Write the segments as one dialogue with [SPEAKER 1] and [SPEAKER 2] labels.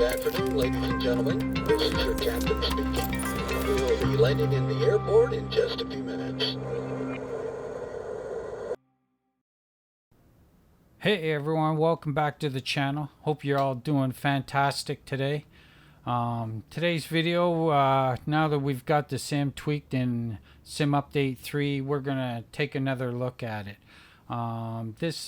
[SPEAKER 1] afternoon, ladies and gentlemen. This is your captain speaking. We will be landing in the airport in just a few minutes.
[SPEAKER 2] Hey everyone, welcome back to the channel. Hope you're all doing fantastic today. Today's video, now that we've got the sim tweaked in Sim Update 3, we're gonna take another look at it. This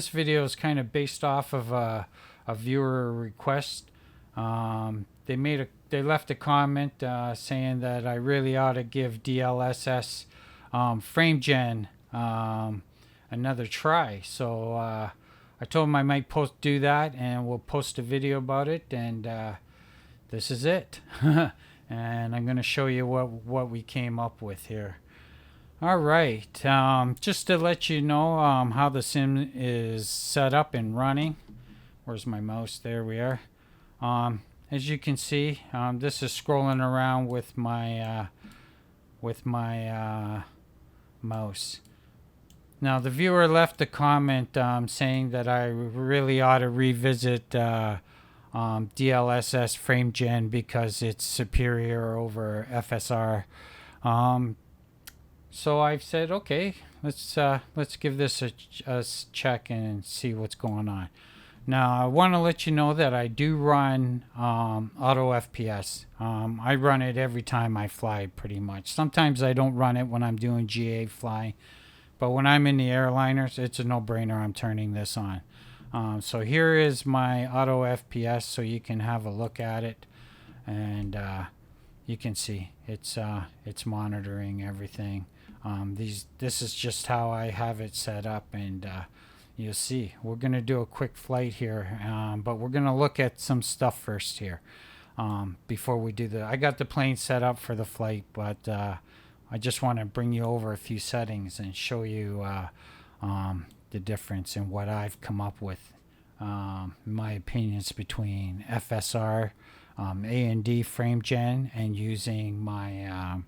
[SPEAKER 2] video is kind of based off of a viewer request. They left a comment saying that I really ought to give DLSS FrameGen another try. So I told him I might do that, and we'll post a video about it. And this is it. And I'm going to show you what we came up with here. All right, just to let you know how the sim is set up and running. Where's my mouse? There we are. As you can see, this is scrolling around with my mouse. Now the viewer left a comment saying that I really ought to revisit DLSS FrameGen because it's superior over FSR. So I've said, okay, let's give this a check and see what's going on. Now I want to let you know that I do run auto FPS. I run it every time I fly, pretty much. Sometimes I don't run it when I'm doing GA flying, but when I'm in the airliners, it's a no-brainer. I'm turning this on. So here is my auto FPS, so you can have a look at it, and you can see it's monitoring everything. This is just how I have it set up, and you'll see. We're going to do a quick flight here, but we're going to look at some stuff first here before we do I got the plane set up for the flight, but I just want to bring you over a few settings and show you the difference in what I've come up with. My opinions between FSR, AMD FrameGen, and using my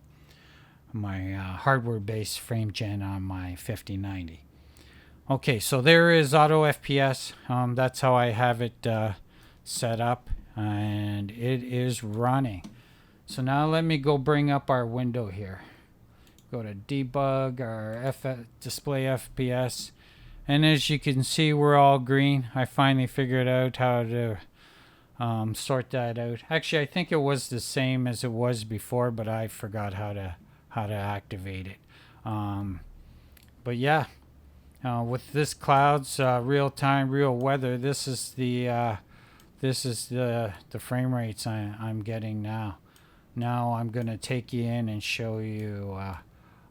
[SPEAKER 2] hardware-based FrameGen on my 5090. Okay, so there is auto FPS. That's how I have it set up, and it is running. So now let me go bring up our window here. Go to debug our display FPS, and as you can see, we're all green. I finally figured out how to sort that out. Actually, I think it was the same as it was before, but I forgot how to activate it. But yeah, with this clouds, real time, real weather, this is the frame rates I'm getting now. Now I'm going to take you in and show you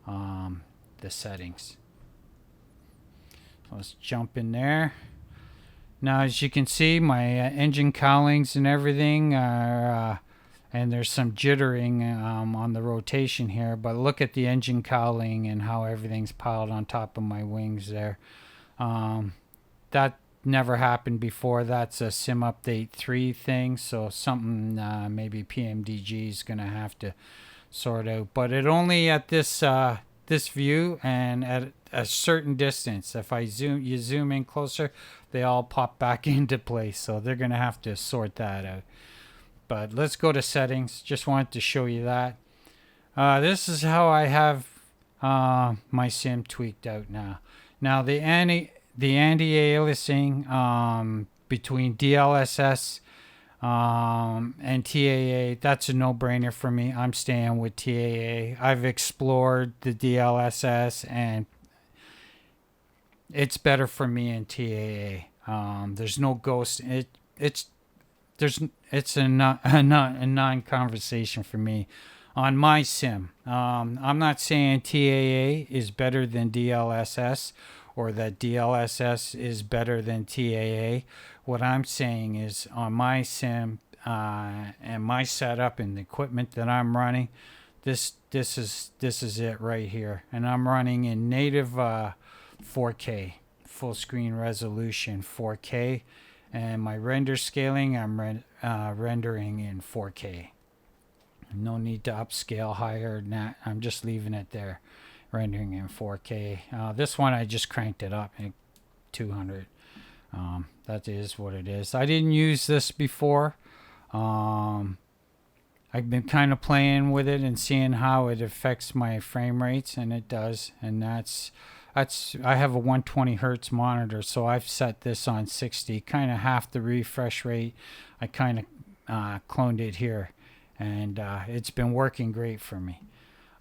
[SPEAKER 2] the settings. Let's jump in there. Now, as you can see, my engine cowlings and everything are, and there's some jittering on the rotation here, but look at the engine cowling and how everything's piled on top of my wings there. That never happened before. That's a Sim Update 3 thing, so something maybe PMDG is going to have to sort out. But it only at this view and at a certain distance. If you zoom in closer, they all pop back into place, so they're going to have to sort that out. But let's go to settings. Just wanted to show you that. This is how I have my sim tweaked out now. Now the anti-aliasing between DLSS and TAA, that's a no-brainer for me. I'm staying with TAA. I've explored the DLSS, and it's better for me in TAA. There's no ghost. It's a non-conversation for me on my sim. I'm not saying TAA is better than DLSS or that DLSS is better than TAA. What I'm saying is on my sim and my setup and the equipment that I'm running, this is it right here, and I'm running in native 4K full screen resolution 4K. And my render scaling, I'm rendering in 4K. No need to upscale higher than that. I'm just leaving it there, rendering in 4K. This one I just cranked it up at 200. That is what it is. I didn't use this before. I've been kind of playing with it and seeing how it affects my frame rates, and it does. And that's I have a 120 hertz monitor, so I've set this on 60, kind of half the refresh rate. I kind of cloned it here, and it's been working great for me.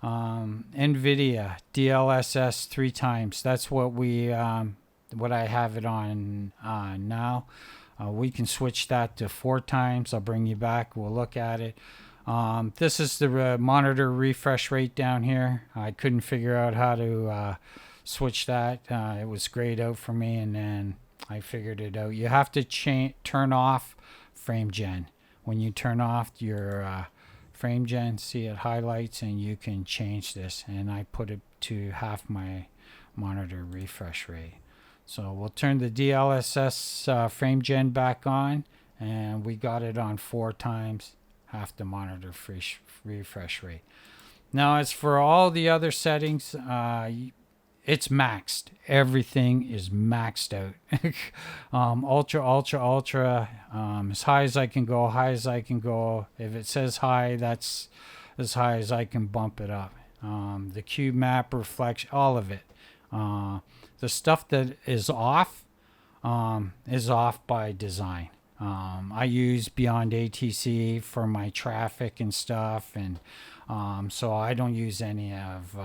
[SPEAKER 2] Nvidia DLSS 3 times. That's what what I have it on now. We can switch that to 4 times. I'll bring you back. We'll look at it. This is the monitor refresh rate down here. I couldn't figure out how to switch that. It was grayed out for me, and then I figured it out. You have to turn off frame gen. When you turn off your frame gen, see it highlights, and you can change this. And I put it to half my monitor refresh rate. So we'll turn the DLSS frame gen back on, and we got it on 4 times, half the monitor refresh rate. Now, as for all the other settings, it's maxed. Everything is maxed out. Ultra, as high as I can go, high as I can go. If it says high, that's as high as I can bump it up. The cube map reflection, all of it. The stuff that is off by design. I use Beyond ATC for my traffic and stuff, and so I don't use any of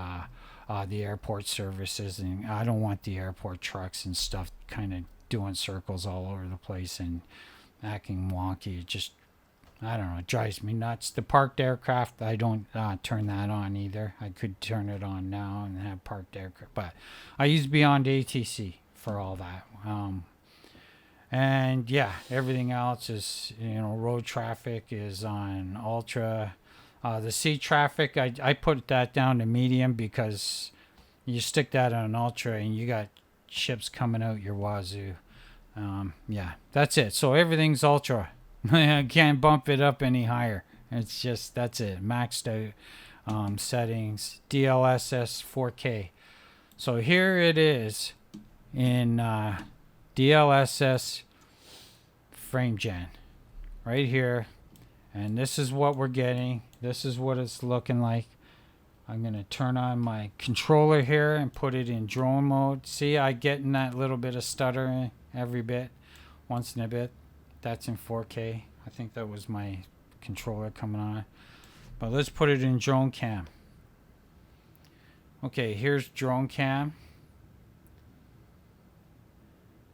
[SPEAKER 2] the airport services, and I don't want the airport trucks and stuff kind of doing circles all over the place and acting wonky. It just, I don't know, it drives me nuts. The parked aircraft, I don't turn that on either. I could turn it on now and have parked aircraft, but I use Beyond ATC for all that. And yeah, everything else is, road traffic is on ultra. The sea traffic, I put that down to medium, because you stick that on ultra and you got ships coming out your wazoo. Yeah, that's it. So everything's ultra. I can't bump it up any higher. It's just, that's it. Maxed out settings. DLSS 4K. So here it is in DLSS frame gen. Right here. And this is what we're getting. This is what it's looking like. I'm going to turn on my controller here and put it in drone mode. See, I getting that little bit of stutter every bit, once in a bit. That's in 4K. I think that was my controller coming on. But let's put it in drone cam. Okay, here's drone cam.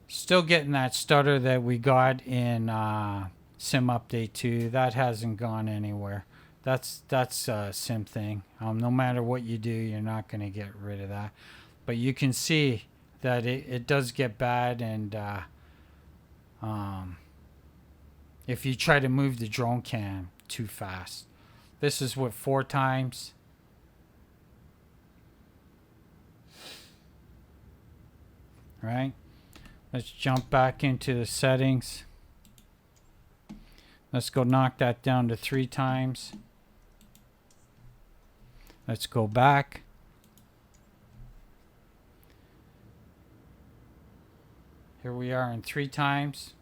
[SPEAKER 2] Still getting that stutter that we got in Sim Update 2. That hasn't gone anywhere. That's a sim thing. No matter what you do, you're not going to get rid of that. But you can see that it does get bad, and if you try to move the drone cam too fast. This is what 4 times. Right? Let's jump back into the settings. Let's go knock that down to 3 times. Let's go back. Here we are in 3 times.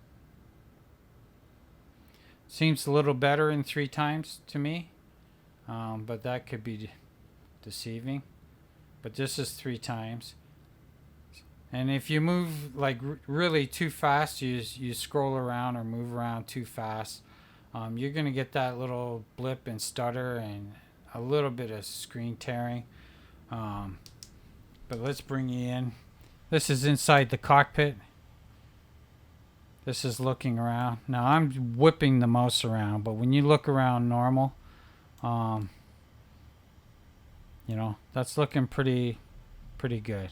[SPEAKER 2] Seems a little better in 3 times to me, but that could be deceiving. But this is 3 times. And if you move like really too fast, you scroll around or move around too fast, you're going to get that little blip and stutter and a little bit of screen tearing. But let's bring you in. This is inside the cockpit. This is looking around. Now I'm whipping the mouse around, but when you look around normal, that's looking pretty good.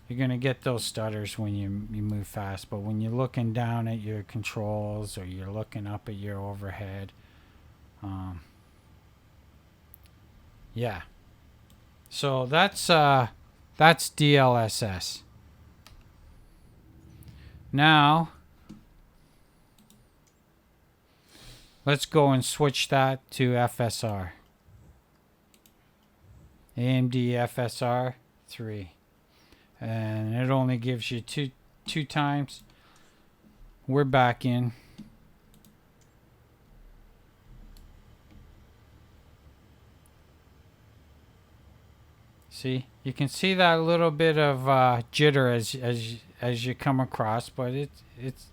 [SPEAKER 2] You're going to get those stutters when you move fast, but when you're looking down at your controls or you're looking up at your overhead, yeah. So that's DLSS. Now, let's go and switch that to FSR. AMD FSR 3. And it only gives you two times. We're back in. See, you can see that little bit of jitter as you come across, but it's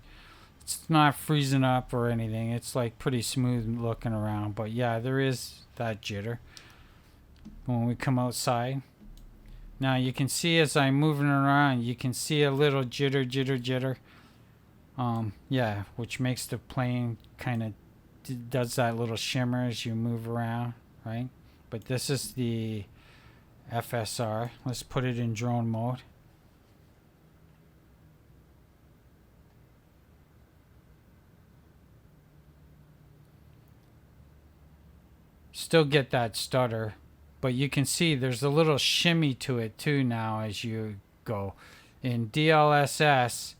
[SPEAKER 2] not freezing up or anything. It's like pretty smooth looking around, but yeah, there is that jitter when we come outside. Now you can see as I'm moving around, you can see a little jitter. Yeah, which makes the plane kind of does that little shimmer as you move around, right? But this is the FSR. Let's put it in drone mode. Still get that stutter, but you can see there's a little shimmy to it too now as you go. In DLSS,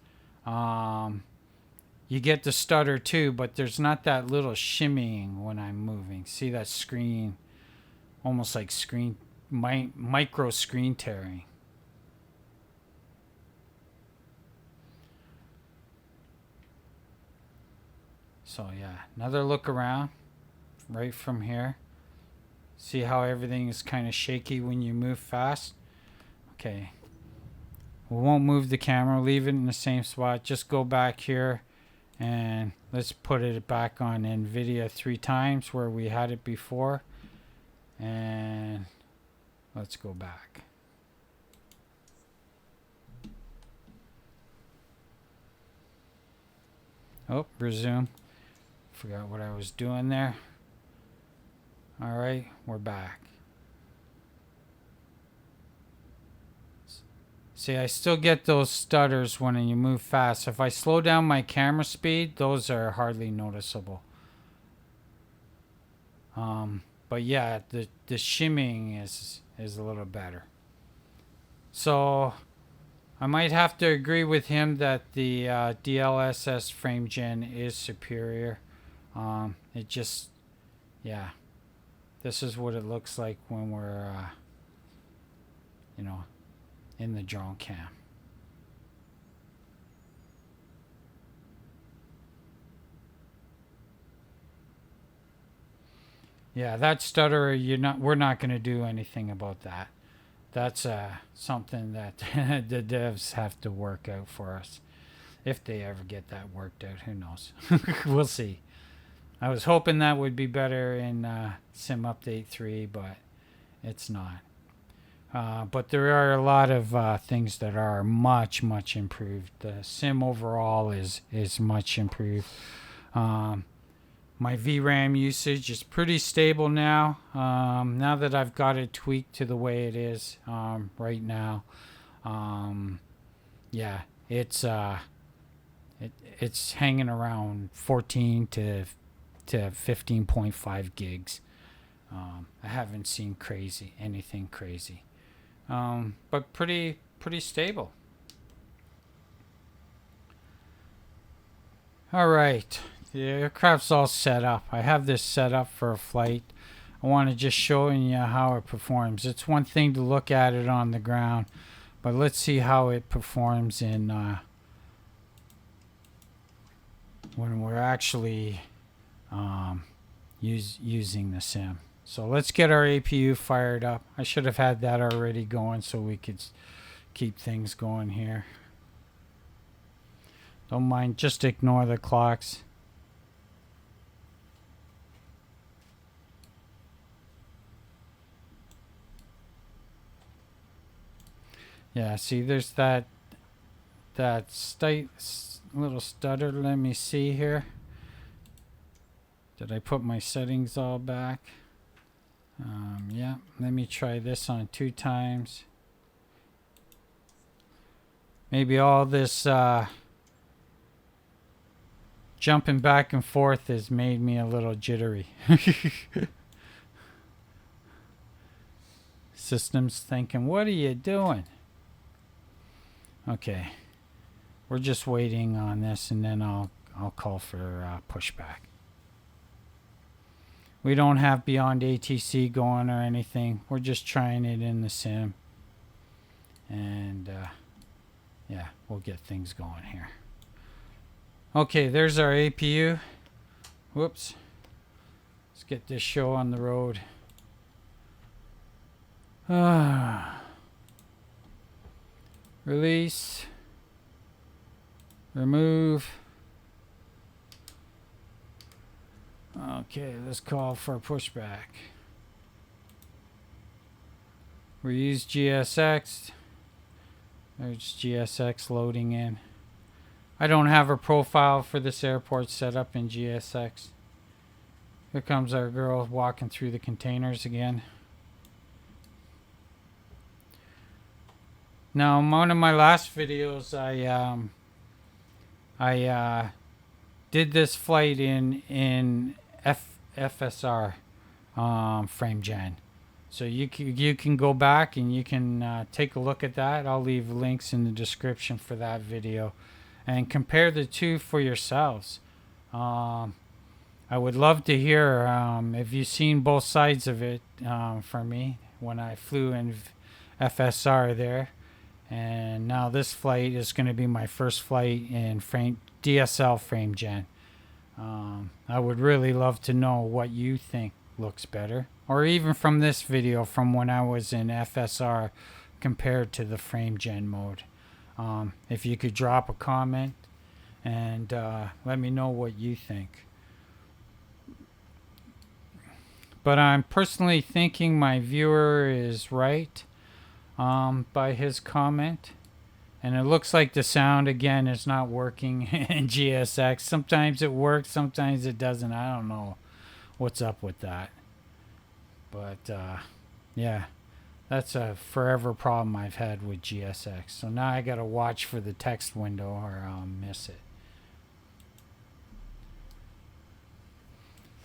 [SPEAKER 2] you get the stutter too, but there's not that little shimmying when I'm moving. See that screen, almost like micro screen tearing. So yeah, another look around right from here. See how everything is kind of shaky when you move fast? Okay. We won't move the camera, leave it in the same spot. Just go back here and let's put it back on Nvidia 3 times where we had it before. And let's go back. Oh, resume. Forgot what I was doing there. All right, we're back. See, I still get those stutters when you move fast. If I slow down my camera speed, those are hardly noticeable. But yeah, the shimming is a little better. So I might have to agree with him that the DLSS frame gen is superior. It just, yeah. This is what it looks like when we're, in the drone cam. Yeah, that stutter, we're not going to do anything about that. That's something that the devs have to work out for us. If they ever get that worked out, who knows? We'll see. I was hoping that would be better in Sim Update 3, but it's not. But there are a lot of things that are much improved. The Sim overall is much improved. My VRAM usage is pretty stable now. Now that I've got it tweaked to the way it is right now, yeah, it's hanging around 14 to 15.5 gigs. I haven't seen anything crazy, but pretty stable. All right, the aircraft's all set up. I have this set up for a flight. I want to just show you how it performs. It's one thing to look at it on the ground, but let's see how it performs in when we're actually using the sim. So let's get our APU fired up. I should have had that already going so we could keep things going here. Don't mind, just ignore the clocks. Yeah, see, there's that little stutter. Let me see here. Did I put my settings all back? Yeah, let me try this on 2 times. Maybe all this jumping back and forth has made me a little jittery. System's thinking, what are you doing? Okay, we're just waiting on this, and then I'll call for pushback. We don't have beyond ATC going or anything. We're just trying it in the sim, and yeah, we'll get things going here. Okay, there's our APU. Whoops. Let's get this show on the road. Release. Remove. Okay, let's call for pushback. Reuse GSX. There's GSX loading in. I don't have a profile for this airport set up in GSX. Here comes our girl walking through the containers again. Now, in one of my last videos, I did this flight in FSR frame gen. So you can go back and you can take a look at that. I'll leave links in the description for that video, and compare the two for yourselves. I would love to hear if you've seen both sides of it for me when I flew in FSR there. And now this flight is going to be my first flight in DSL frame gen. I would really love to know what you think looks better, or even from this video from when I was in FSR compared to the frame gen mode. If you could drop a comment and let me know what you think. But I'm personally thinking my viewer is right by his comment. And it looks like the sound again is not working in GSX. Sometimes it works, sometimes it doesn't. I don't know what's up with that. But yeah, that's a forever problem I've had with GSX. So now I got to watch for the text window or I'll miss it.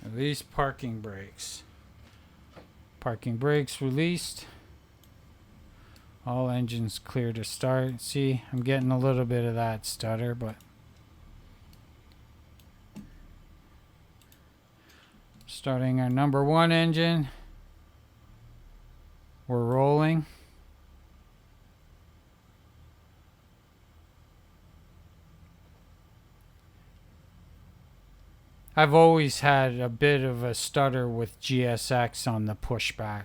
[SPEAKER 2] Release parking brakes. Parking brakes released. All engines clear to start. See, I'm getting a little bit of that stutter, but starting our number 1 engine. We're rolling. I've always had a bit of a stutter with GSX on the pushback.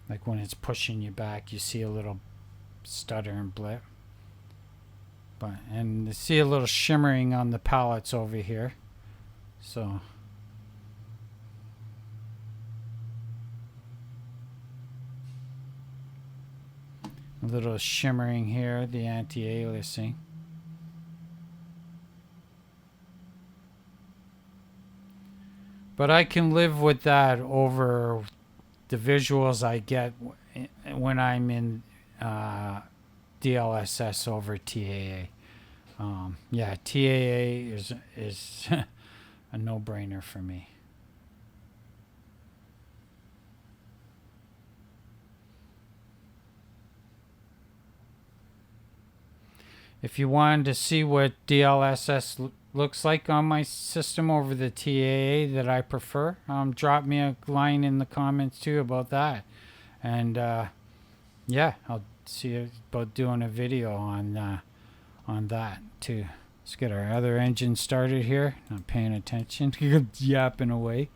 [SPEAKER 2] Like when it's pushing you back, you see a little stutter and blip. And you see a little shimmering on the pallets over here. So a little shimmering here, the anti-aliasing. But I can live with that over the visuals I get when I'm in DLSS over TAA. Yeah, TAA is a no-brainer for me. If you wanted to see what DLSS looks like on my system over the TAA that I prefer, drop me a line in the comments too about that. And yeah, I'll see about doing a video on that too. Let's get our other engine started here. Not paying attention. Yapping away.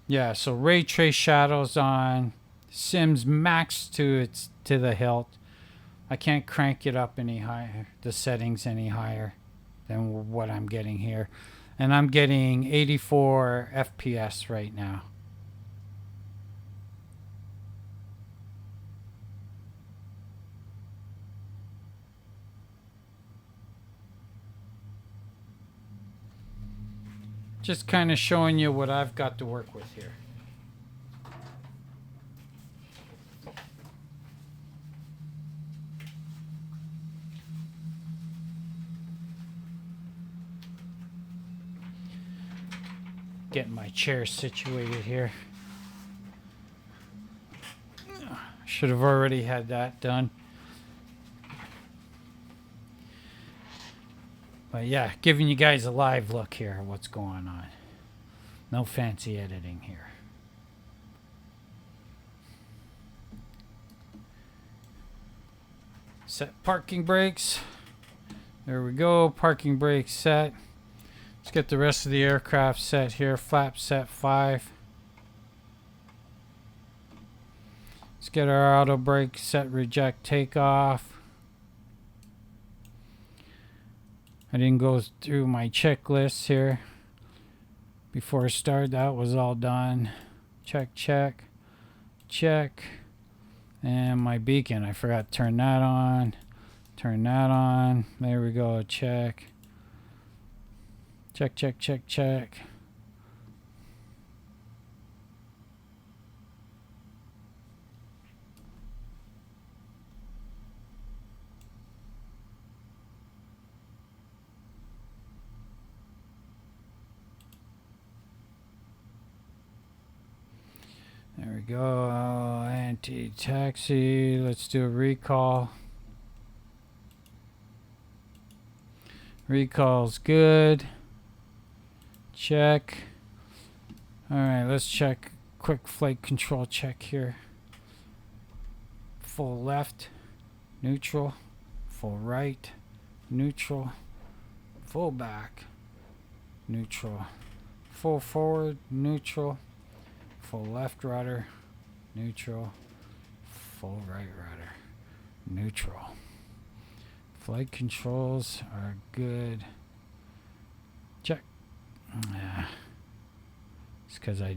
[SPEAKER 2] Yeah, so ray trace shadows on. Sims max to the hilt. I can't crank it up any higher, the settings any higher than what I'm getting here. And I'm getting 84 FPS right now. Just kind of showing you what I've got to work with here. Getting my chair situated here. Should have already had that done. But yeah, giving you guys a live look here at what's going on. No fancy editing here. Set parking brakes. There we go. Parking brake set. Let's get the rest of the aircraft set here. Flap set 5. Let's get our auto brake set, reject takeoff. I didn't go through my checklist here before I started. That was all done. Check, check, check. And my beacon, I forgot to turn that on. Turn that on. There we go. Check. Check, check, check, check. There we go. Anti-taxi. Let's do a recall. Recall's good. Check. Alright, let's check. Quick flight control check here. Full left. Neutral. Full right. Neutral. Full back. Neutral. Full forward. Neutral. Full left rudder, neutral, full right rudder, neutral. Flight controls are good. Check. It's because I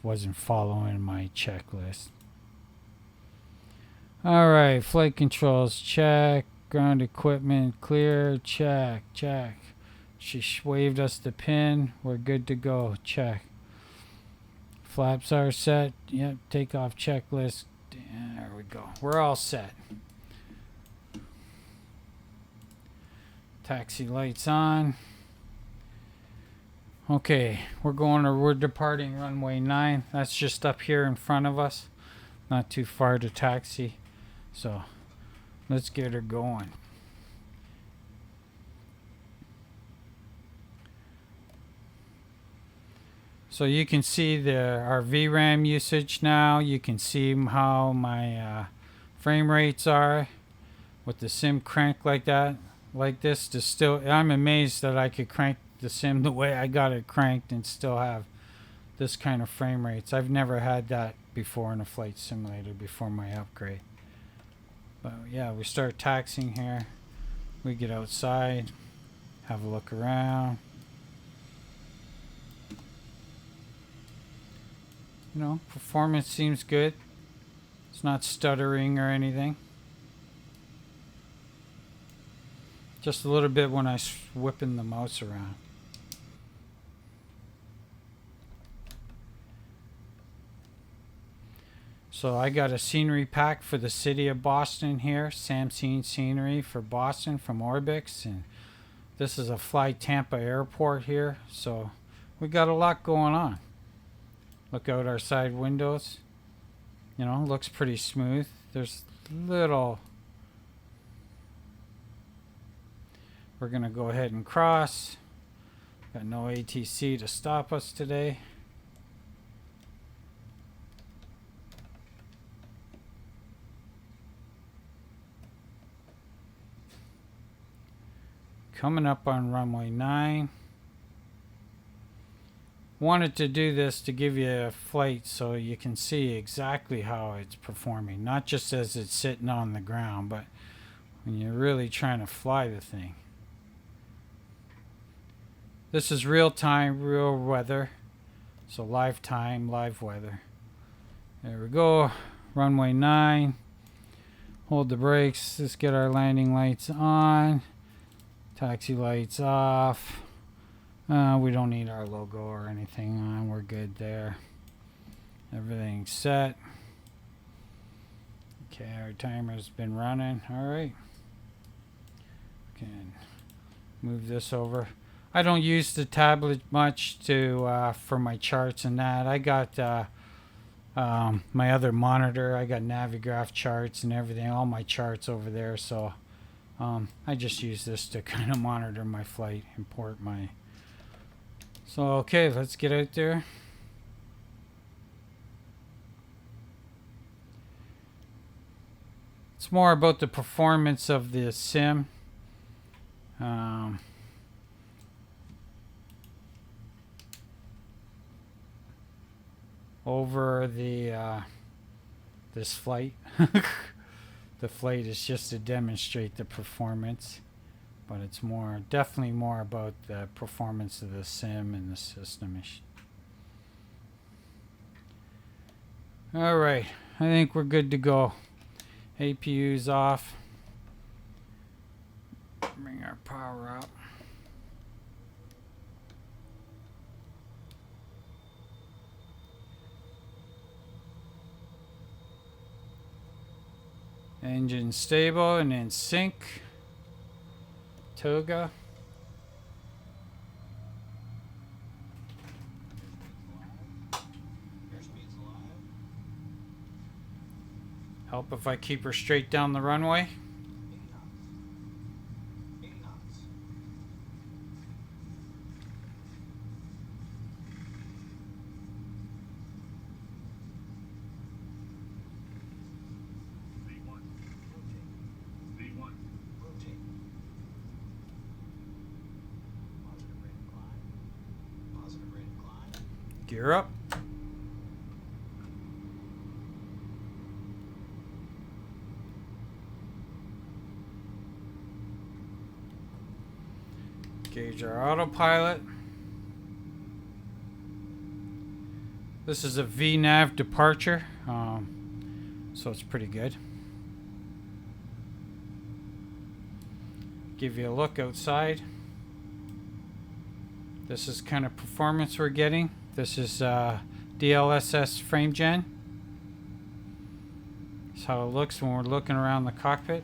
[SPEAKER 2] wasn't following my checklist. All right, flight controls check. Ground equipment clear. Check, check. She waved us the pin. We're good to go. Check. Flaps are set. Yep, takeoff checklist. There we go. We're all set. Taxi lights on. Okay, we're departing runway 9. That's just up here in front of us. Not too far to taxi. So, let's get her going. So you can see our VRAM usage now. You can see how my frame rates are with the sim crank like that, like this. I'm amazed that I could crank the sim the way I got it cranked and still have this kind of frame rates. I've never had that before in a flight simulator before my upgrade. But yeah, we start taxiing here. We get outside, have a look around. You know, performance seems good. It's not stuttering or anything. Just a little bit when I'm whipping the mouse around. So I got a scenery pack for the city of Boston here. Samsung scenery for Boston from Orbix. And this is a Fly Tampa airport here. So we got a lot going on. Look out our side windows. You know, looks pretty smooth. There's little... We're going to go ahead and cross. Got no ATC to stop us today. Coming up on runway 9. Wanted to do this to give you a flight so you can see exactly how it's performing. Not just as it's sitting on the ground, but when you're really trying to fly the thing. This is real time, real weather. So live time, live weather. There we go. Runway 9. Hold the brakes. Let's get our landing lights on. Taxi lights off. We don't need our logo or anything on. We're good there. Everything's set. Okay, our timer's been running. Alright. Can move this over. I don't use the tablet much for my charts and that. I got my other monitor. I got Navigraph charts and everything. All my charts over there. So I just use this to kind of monitor my flight, import my... So, okay, let's get out there. It's more about the performance of the sim. Over the this flight. The flight is just to demonstrate the performance, but it's more, definitely more about the performance of the sim and the system. All right, I think we're good to go. APU's off. Bring our power up. Engine stable and in sync. Toga. Help if I keep her straight down the runway. Gear up. Gauge our autopilot. This is a VNAV departure, so it's pretty good. Give you a look outside. This is kind of performance we're getting. This is DLSS frame gen. That's how it looks when we're looking around the cockpit.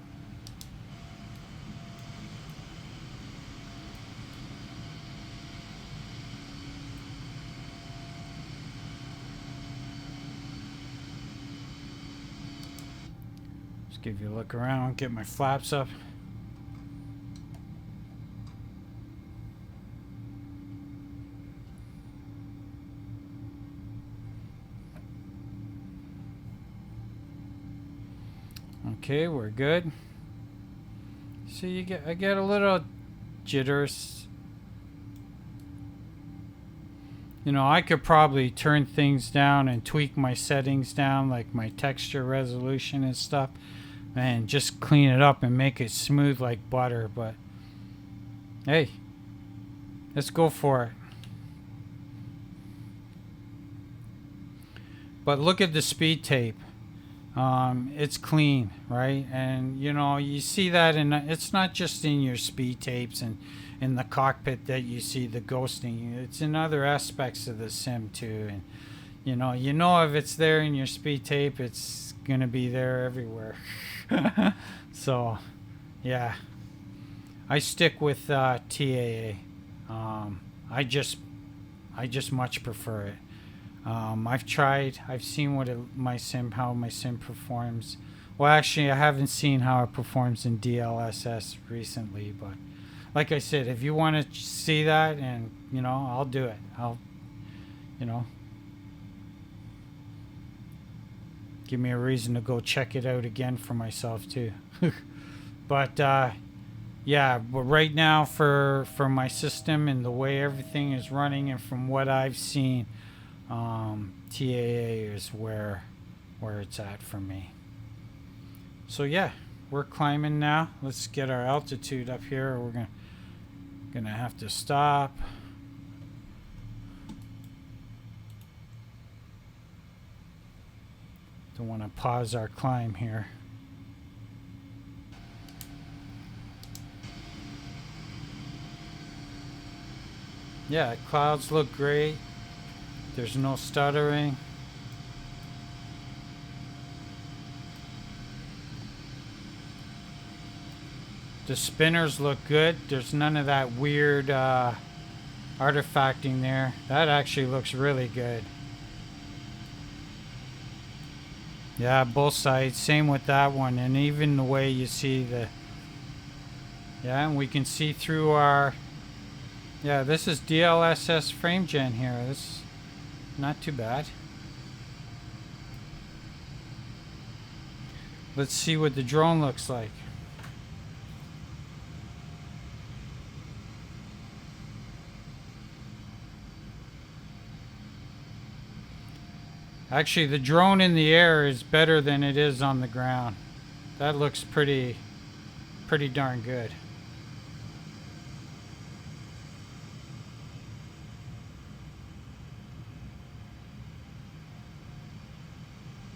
[SPEAKER 2] Just give you a look around, get my flaps up. Okay, we're good. See, I get a little jitters. You know, I could probably turn things down and tweak my settings down, like my texture resolution and stuff, and just clean it up and make it smooth like butter, but hey, let's go for it. But look at the speed tape. It's clean, right? And you know, you see that it's not just in your speed tapes and in the cockpit that you see the ghosting. It's in other aspects of the sim too. And you know if it's there in your speed tape, it's gonna be there everywhere. So yeah, I stick with TAA. I just much prefer it. I've seen how my sim performs. Well, actually, I haven't seen how it performs in DLSS recently, but like I said, if you want to see that, and I'll do it. Give me a reason to go check it out again for myself too. But yeah, but right now for my system and the way everything is running, and from what I've seen, TAA is where it's at for me. So yeah, we're climbing now. Let's get our altitude up here. We're gonna have to stop. Don't want to pause our climb here. Yeah, clouds look great. There's no stuttering. The spinners look good. There's none of that weird artifacting there. That actually looks really good. Yeah, both sides. Same with that one. And even the way you see the... Yeah, and we can see through our... Yeah, this is DLSS frame gen here. This is not too bad. Let's see what the drone looks like. Actually, the drone in the air is better than it is on the ground. That looks pretty darn good.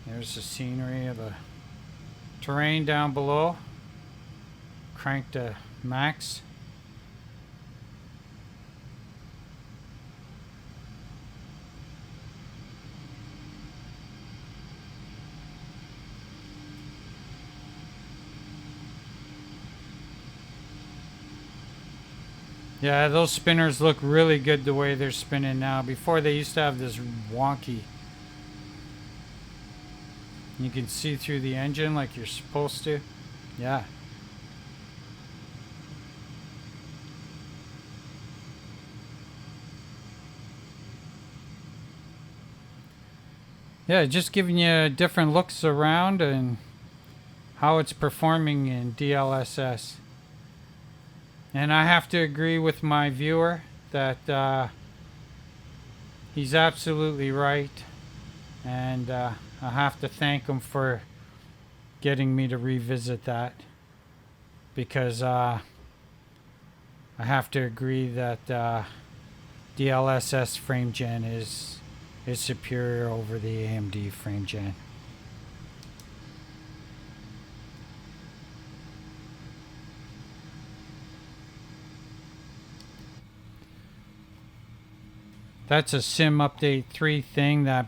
[SPEAKER 2] There's the scenery of the terrain down below. Crank to max. Yeah, those spinners look really good the way they're spinning now. Before they used to have this wonky. You can see through the engine like you're supposed to. Yeah. Yeah, just giving you different looks around and how it's performing in DLSS. And I have to agree with my viewer that he's absolutely right. And I have to thank him for getting me to revisit that. Because I have to agree that DLSS frame gen is superior over the AMD frame gen. That's a Sim Update 3 thing that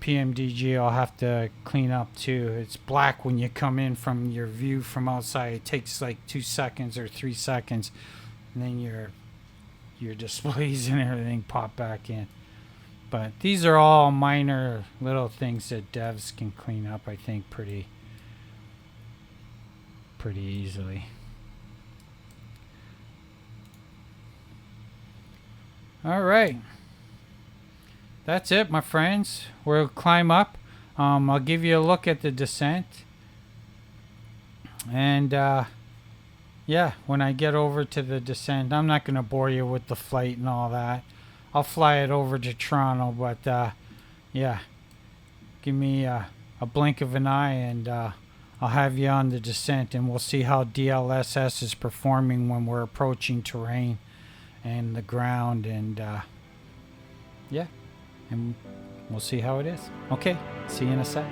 [SPEAKER 2] PMDG will have to clean up too. It's black when you come in from your view from outside. It takes like 2 seconds or 3 seconds, and then your displays and everything pop back in. But these are all minor little things that devs can clean up, I think, pretty easily. All right. That's it, my friends. We'll climb up. I'll give you a look at the descent. And yeah, when I get over to the descent, I'm not going to bore you with the flight and all that. I'll fly it over to Toronto, but yeah, give me a blink of an eye and I'll have you on the descent, and we'll see how DLSS is performing when we're approaching terrain and the ground, and yeah, and we'll see how it is. Okay, see you in a sec.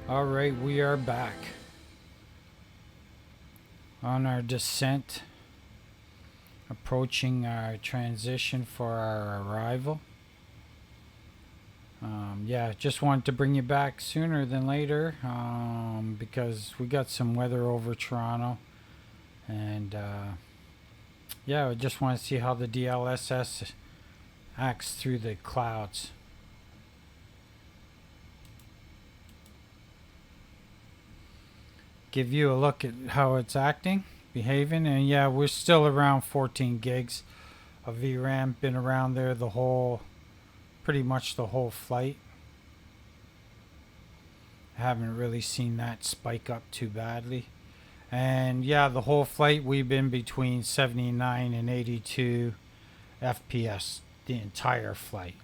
[SPEAKER 2] Alright, we are back on our descent, approaching our transition for our arrival. Yeah, just wanted to bring you back sooner than later because we got some weather over Toronto, and yeah, I just want to see how the DLSS acts through the clouds. Give you a look at how it's acting, behaving, and yeah, we're still around 14 gigs of VRAM. Been around there pretty much the whole flight. Haven't really seen that spike up too badly. And yeah, the whole flight we've been between 79 and 82 FPS the entire flight.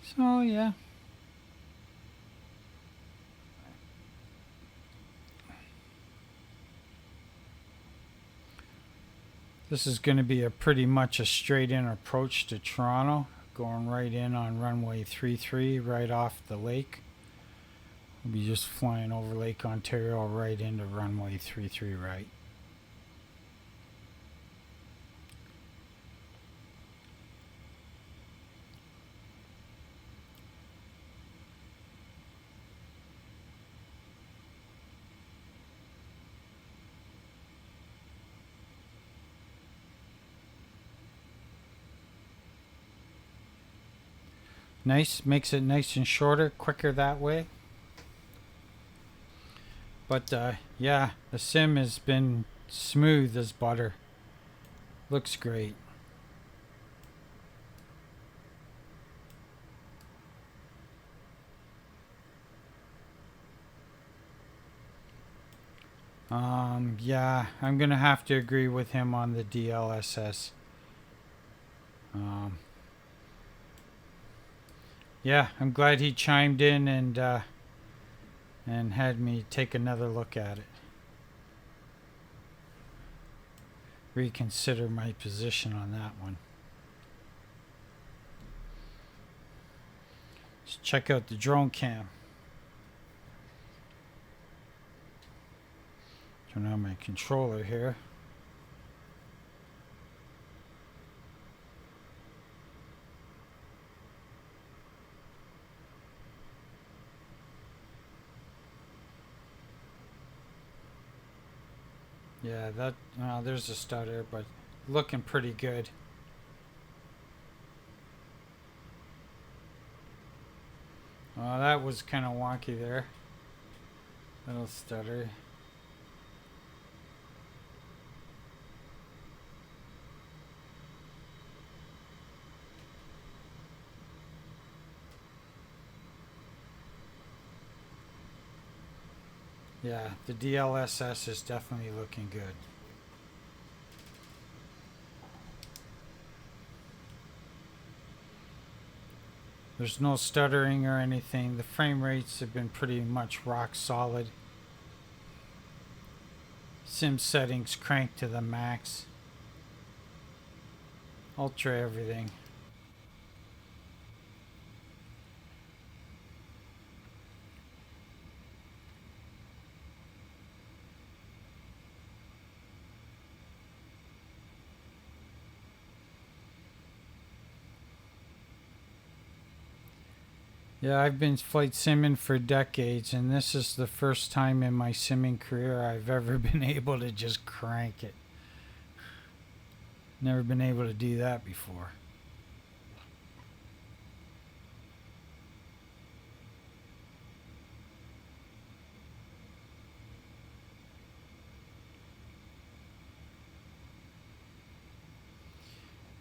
[SPEAKER 2] So yeah. This is going to be pretty much a straight in approach to Toronto, going right in on runway 33 right off the lake. We'll be just flying over Lake Ontario right into runway 33 right. Nice, makes it nice and shorter, quicker that way. But yeah, the sim has been smooth as butter. Looks great. Yeah, I'm gonna have to agree with him on the DLSS. Yeah, I'm glad he chimed in and had me take another look at it. Reconsider my position on that one. Let's check out the drone cam. Turn on my controller here. Yeah, that there's a stutter, but looking pretty good. That was kind of wonky there. Little stutter. Yeah, the DLSS is definitely looking good. There's no stuttering or anything. The frame rates have been pretty much rock solid. Sim settings cranked to the max. Ultra everything. Yeah, I've been flight simming for decades, and this is the first time in my simming career I've ever been able to just crank it. Never been able to do that before.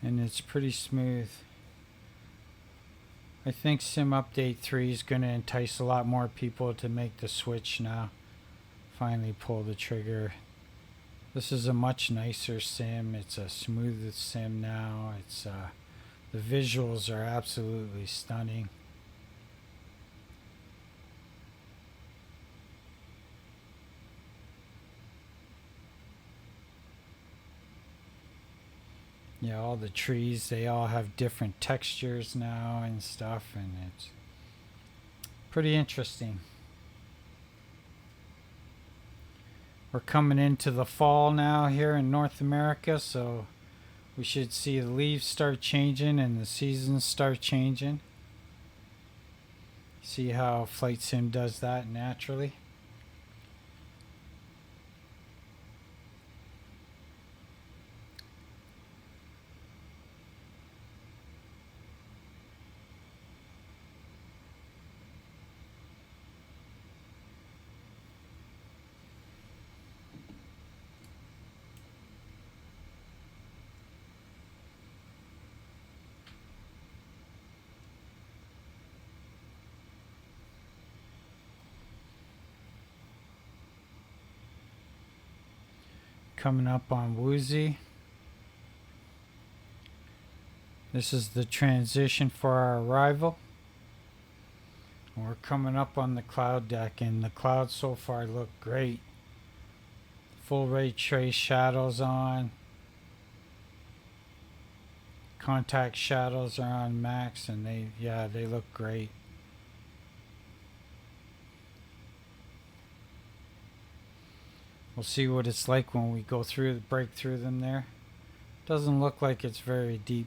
[SPEAKER 2] And it's pretty smooth. I think Sim Update 3 is going to entice a lot more people to make the switch now. Finally pull the trigger. This is a much nicer sim. It's a smooth sim now. It's the visuals are absolutely stunning. Yeah, all the trees, they all have different textures now and stuff, and it's pretty interesting. We're coming into the fall now here in North America, so we should see the leaves start changing and the seasons start changing. See how Flight Sim does that naturally. Coming up on Woozy. This is the transition for our arrival. We're coming up on the cloud deck, and the clouds so far look great. Full ray trace shadows on. Contact shadows are on max, and they look great. We'll see what it's like when we break through them there. Doesn't look like it's very deep.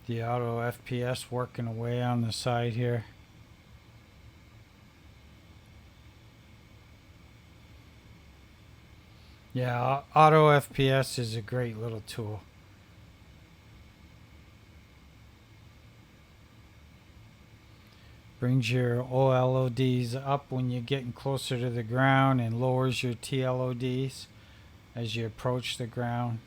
[SPEAKER 2] The auto FPS working away on the side here. Yeah, auto FPS is a great little tool. Brings your OLODs up when you're getting closer to the ground and lowers your TLODs as you approach the ground.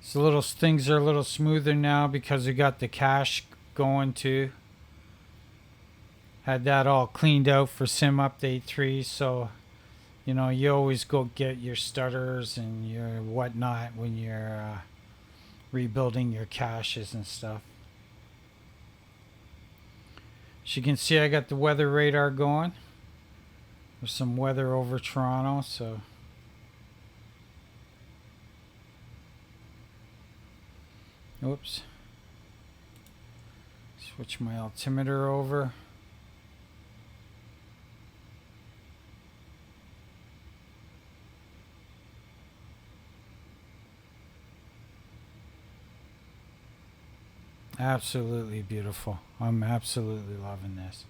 [SPEAKER 2] So things are a little smoother now because we got the cache going too. Had that all cleaned out for Sim Update 3, so you know you always go get your stutters and your whatnot when you're rebuilding your caches and stuff. As you can see, I got the weather radar going. There's some weather over Toronto, so oops. Switch my altimeter over. Absolutely beautiful. I'm absolutely loving this.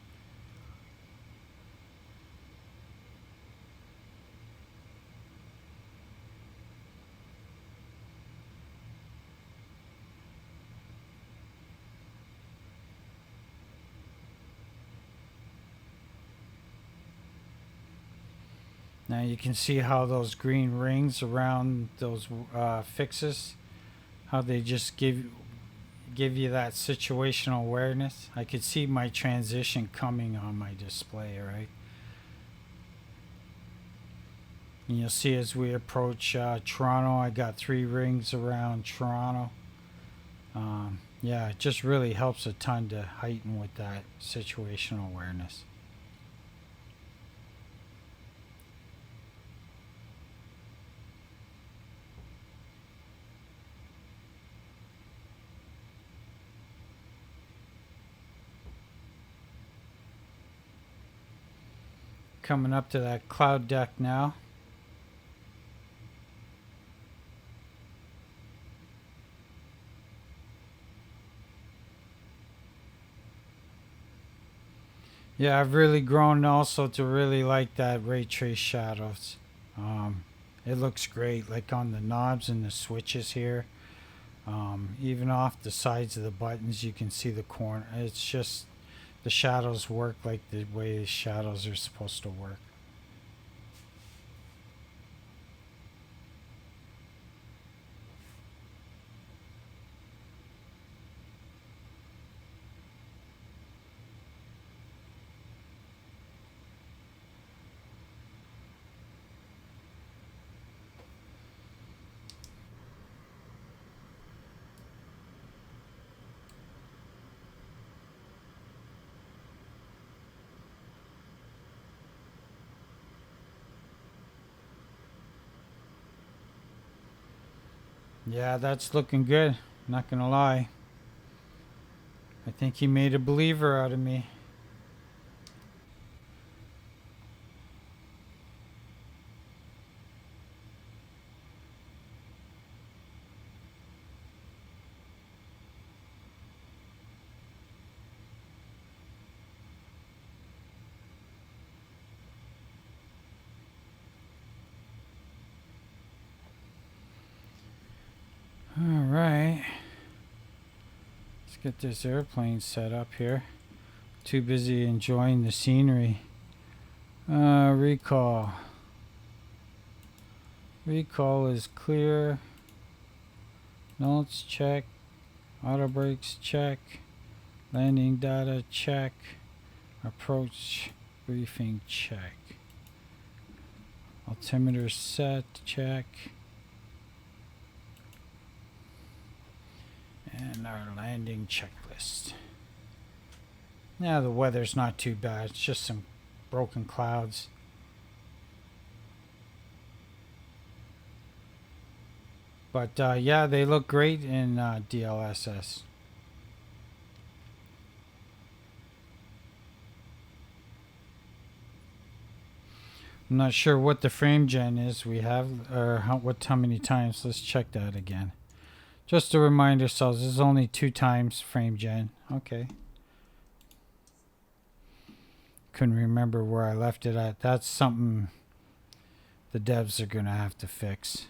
[SPEAKER 2] Now you can see how those green rings around those fixes, how they just give you that situational awareness. I could see my transition coming on my display, right? And you'll see as we approach Toronto, I got 3 rings around Toronto. Yeah, it just really helps a ton to heighten with that situational awareness. Coming up to that cloud deck now. Yeah, I've really grown also to really like that ray trace shadows. It looks great, like on the knobs and the switches here. Even off the sides of the buttons, you can see the corner. It's just the shadows work like the way shadows are supposed to work. Yeah, that's looking good. Not gonna lie. I think he made a believer out of me. All right. Let's get this airplane set up here. Too busy enjoying the scenery. Recall. Recall is clear. Notes check. Auto brakes check. Landing data check. Approach briefing check. Altimeter set check. And our landing checklist. Yeah, the weather's not too bad. It's just some broken clouds. But yeah, they look great in DLSS. I'm not sure what the frame gen is we have, or how many times. Let's check that again. Just to remind ourselves, there's only 2 times frame gen. Okay. Couldn't remember where I left it at. That's something the devs are going to have to fix.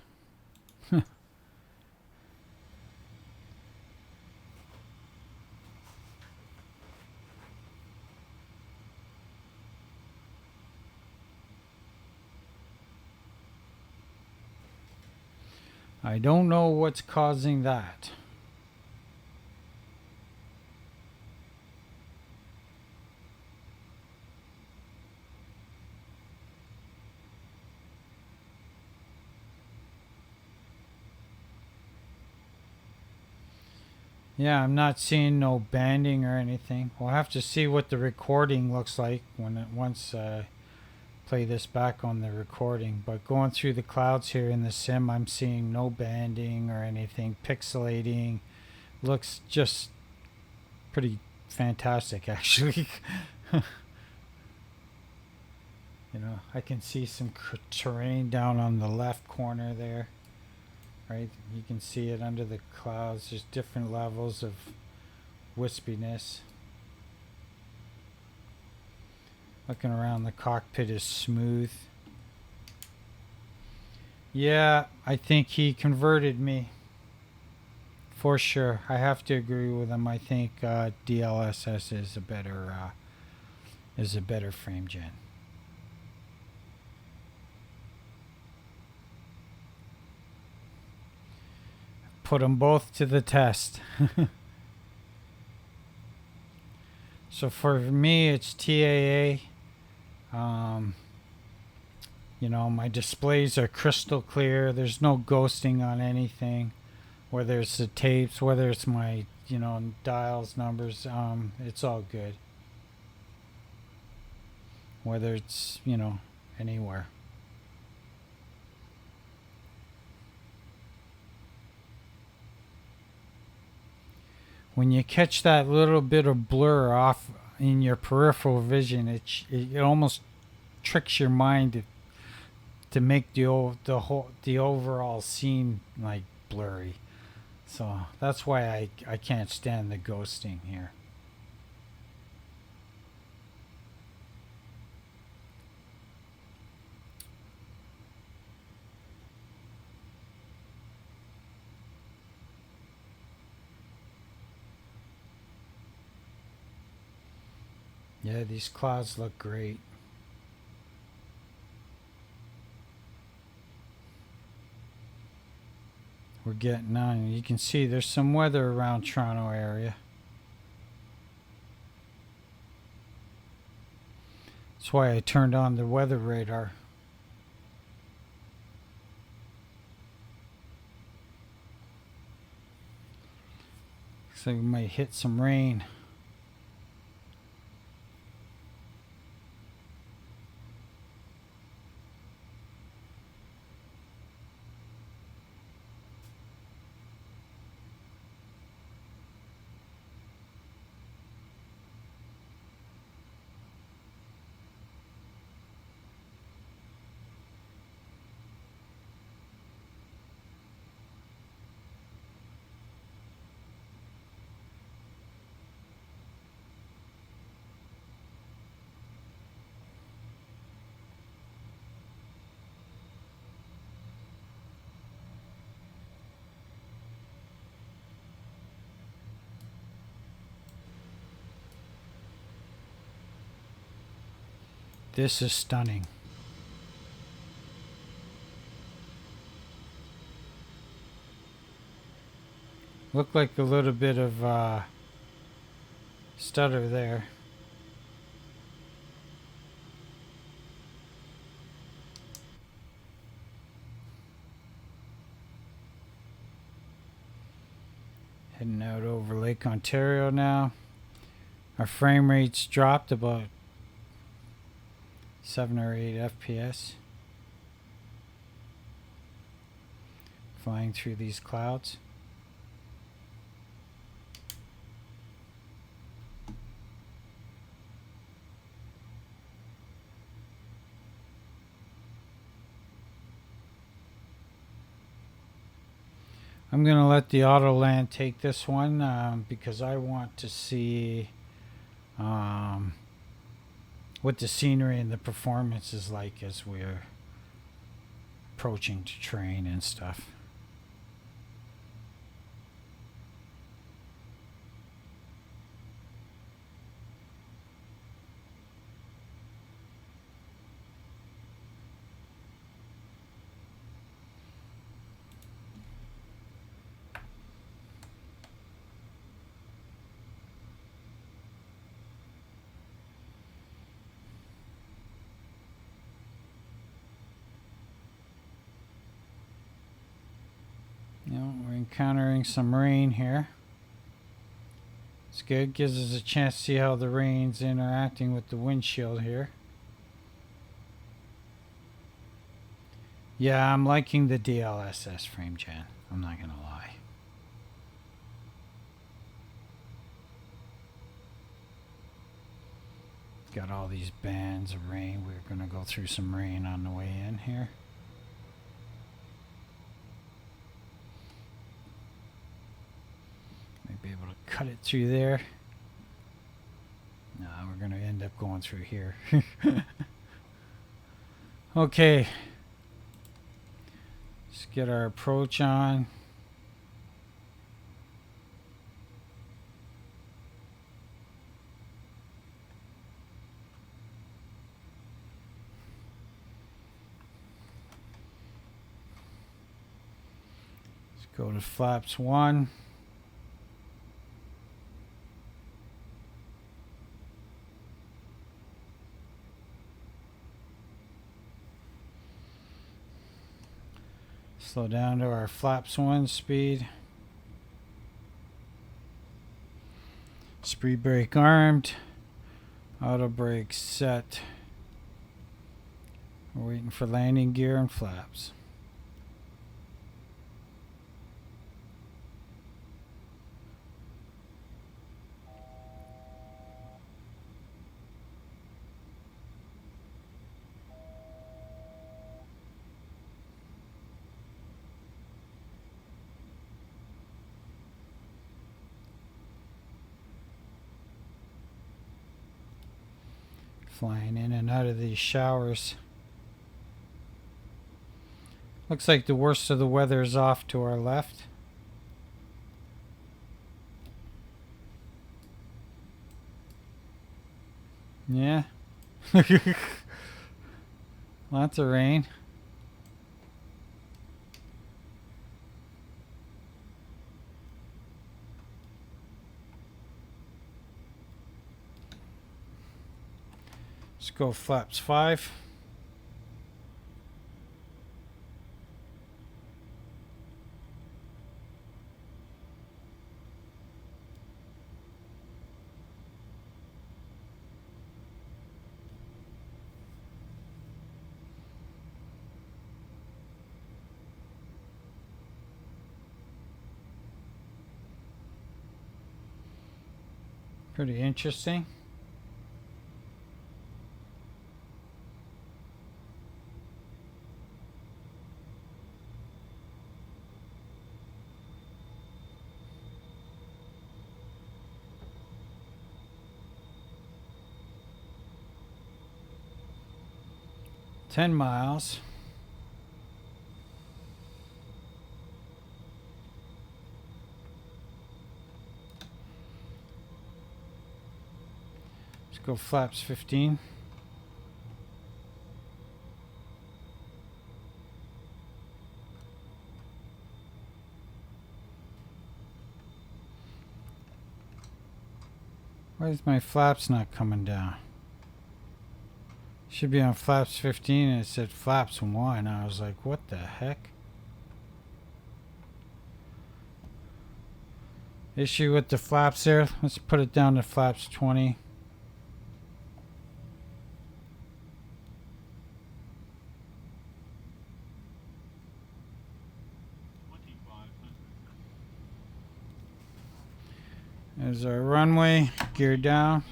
[SPEAKER 2] I don't know what's causing that. Yeah, I'm not seeing no banding or anything. We'll have to see what the recording looks like once play this back on the recording. But going through the clouds here in the sim, I'm seeing no banding or anything. Pixelating looks just pretty fantastic, actually. You know, I can see some terrain down on the left corner there. Right, you can see it under the clouds. There's different levels of wispiness. Looking around the cockpit is smooth. Yeah, I think he converted me. For sure. I have to agree with him. I think DLSS is a better frame gen. Put them both to the test. So for me, it's TAA. You know, my displays are crystal clear. There's no ghosting on anything. Whether it's the tapes, whether it's my, you know, dials, numbers, it's all good. Whether it's, you know, anywhere. When you catch that little bit of blur off in your peripheral vision, it almost tricks your mind to make the overall scene like blurry. So that's why I can't stand the ghosting here. Yeah, these clouds look great. We're getting on. You can see there's some weather around Toronto area. That's why I turned on the weather radar. So we might hit some rain. This is stunning. Looked like a little bit of stutter there. Heading out over Lake Ontario now. Our frame rate's dropped about 7 or 8 FPS. Flying through these clouds. I'm going to let the Autoland take this one because I want to see what the scenery and the performance is like as we're approaching to train and stuff. We're encountering some rain here. It's good. Gives us a chance to see how the rain's interacting with the windshield here. Yeah, I'm liking the DLSS frame gen. I'm not going to lie. Got all these bands of rain. We're going to go through some rain on the way in here. Be able to cut it through there. No, we're going to end up going through here. Okay. Let's get our approach on. Let's go to flaps 1. Slow down to our flaps 1 speed. Speed brake armed. Auto brake set. We're waiting for landing gear and flaps. Flying in and out of these showers. Looks like the worst of the weather is off to our left. Yeah. Lots of rain. Let's go flaps 5. Pretty interesting. $10 miles. Let's go flaps 15. Why is my flaps not coming down? Should be on flaps 15 and it said flaps 1. I was like, what the heck? Issue with the flaps there. Let's put it down to flaps 20. There's our runway, gear down.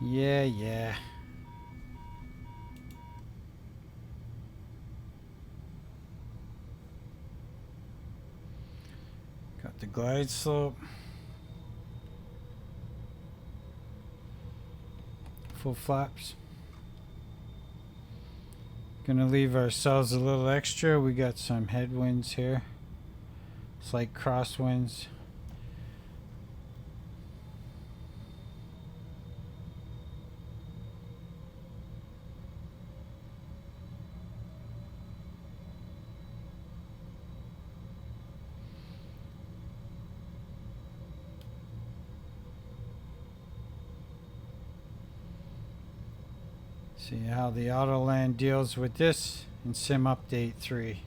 [SPEAKER 2] Yeah. Got the glide slope. Full flaps. Gonna leave ourselves a little extra. We got some headwinds here. Slight crosswinds. See how the Autoland deals with this in Sim Update 3.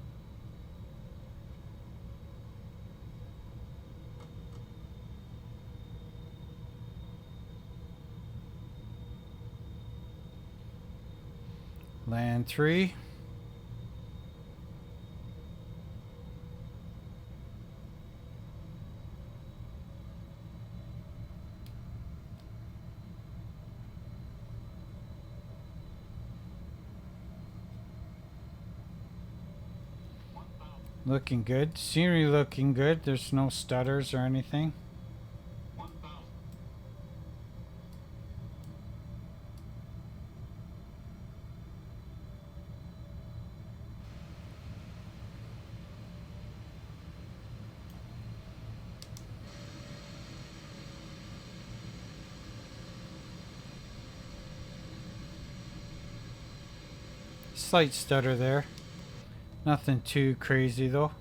[SPEAKER 2] Land 3. Looking good. Scenery looking good. There's no stutters or anything. Slight stutter there. Nothing too crazy though.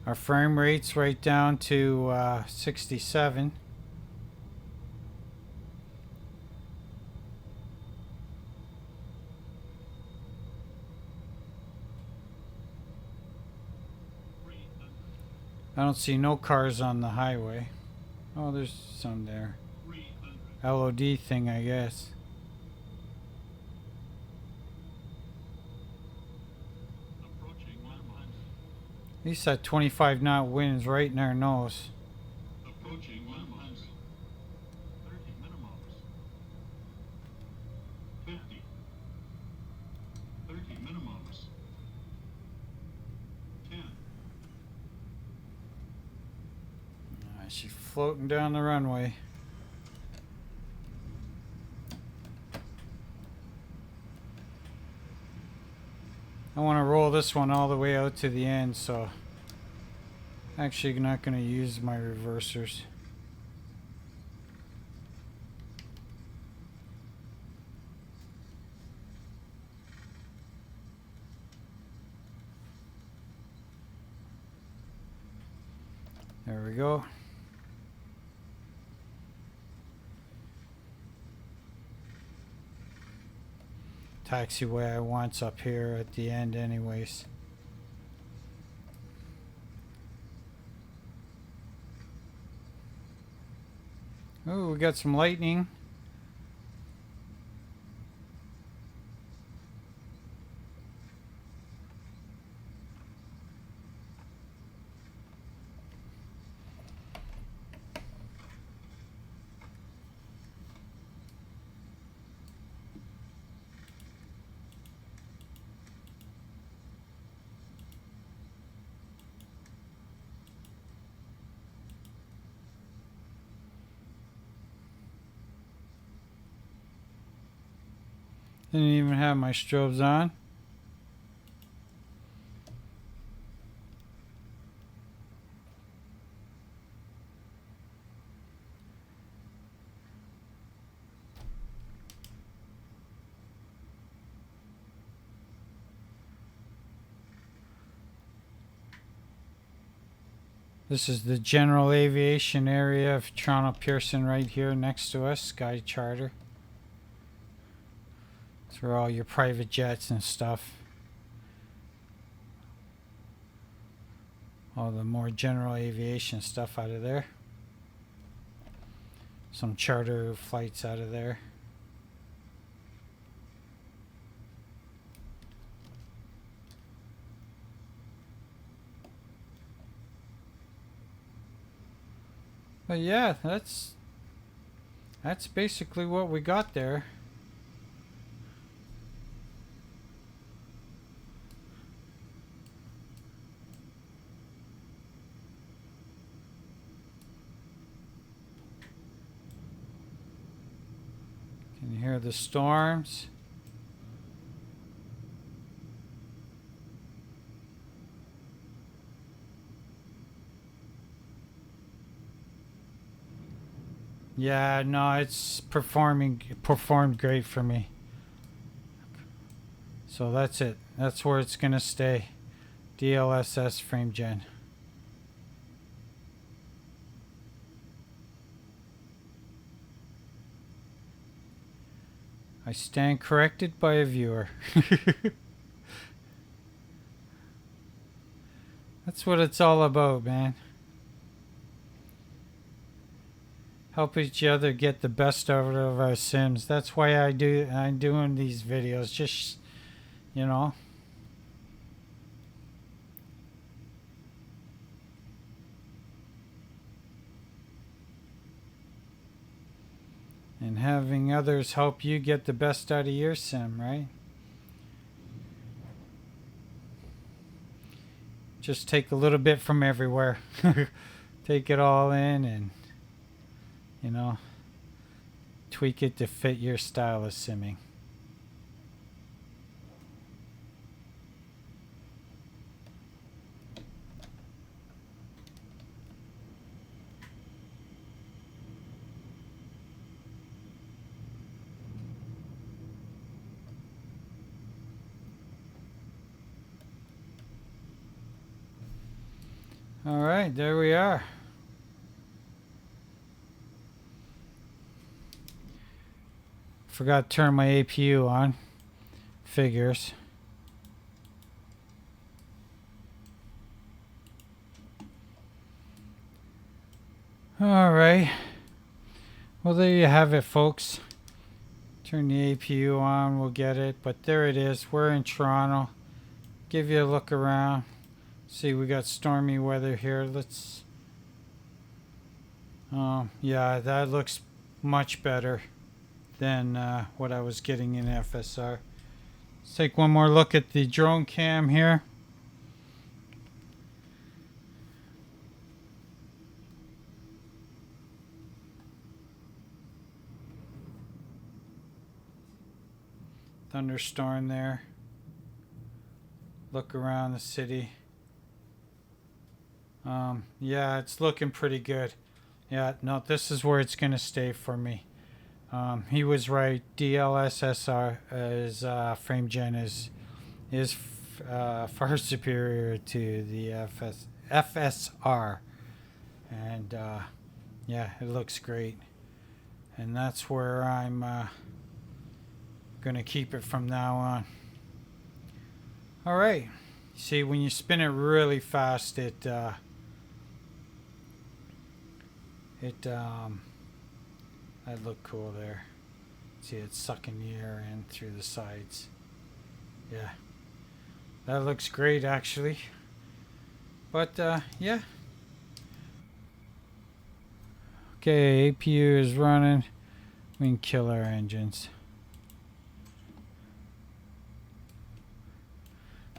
[SPEAKER 2] Our frame rate's right down to 67. I don't see no cars on the highway. Oh, there's some there. LOD thing, I guess. At least that 25 knot wind is right in our nose.
[SPEAKER 3] Approaching 100. 30 minimums. 50. 30 minimums. 10.
[SPEAKER 2] She's floating down the runway. I want to roll this one all the way out to the end, so actually not going to use my reversers. There we go. Taxiway I want's up here at the end anyways. Oh, we got some lightning. Didn't even have my strobes on. This is the general aviation area of Toronto Pearson right here next to us, Sky Charter. It's where all your private jets and stuff. All the more general aviation stuff out of there. Some charter flights out of there. But yeah, that's basically what we got there. Can you hear the storms? Yeah, no, it's performed great for me. So that's it. That's where it's gonna stay. DLSS frame gen. I stand corrected by a viewer. That's what it's all about, man. Help each other get the best out of our sims. That's why I'm doing these videos. Just, you know. And having others help you get the best out of your sim, right? Just take a little bit from everywhere. Take it all in and, you know, tweak it to fit your style of simming. All right, there we are. Forgot to turn my APU on. Figures. All right. Well, there you have it, folks. Turn the APU on, we'll get it. But there it is. We're in Toronto. Give you a look around. See, we got stormy weather here. Let's. Yeah, that looks much better than what I was getting in FSR. Let's take one more look at the drone cam here. thunderstorm there. Look around the city. Yeah, it's looking pretty good. Yeah, no, this is where it's gonna stay for me. He was right. DLSS is frame gen is far superior to the FSR, and yeah, it looks great. And that's where I'm gonna keep it from now on. All right. See, when you spin it really fast, that'd look cool there. See, it's sucking the air in through the sides. Yeah, that looks great actually. But yeah. Okay, APU is running. We can kill our engines.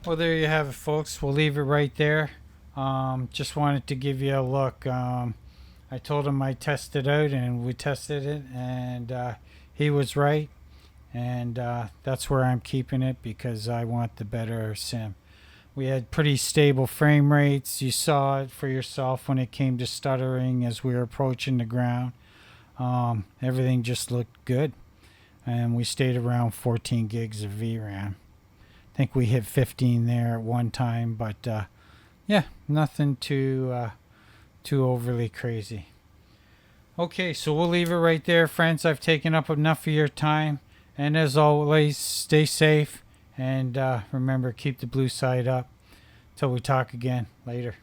[SPEAKER 2] Well, there you have it, folks. We'll leave it right there. Just wanted to give you a look. I told him I tested out, and we tested it, and he was right. And that's where I'm keeping it because I want the better sim. We had pretty stable frame rates. You saw it for yourself when it came to stuttering as we were approaching the ground. Everything just looked good. And we stayed around 14 gigs of VRAM. I think we hit 15 there at one time, but yeah, nothing too overly crazy. Okay, so we'll leave it right there, friends. I've taken up enough of your time, and as always, stay safe, and remember, keep the blue side up. Till we talk again later.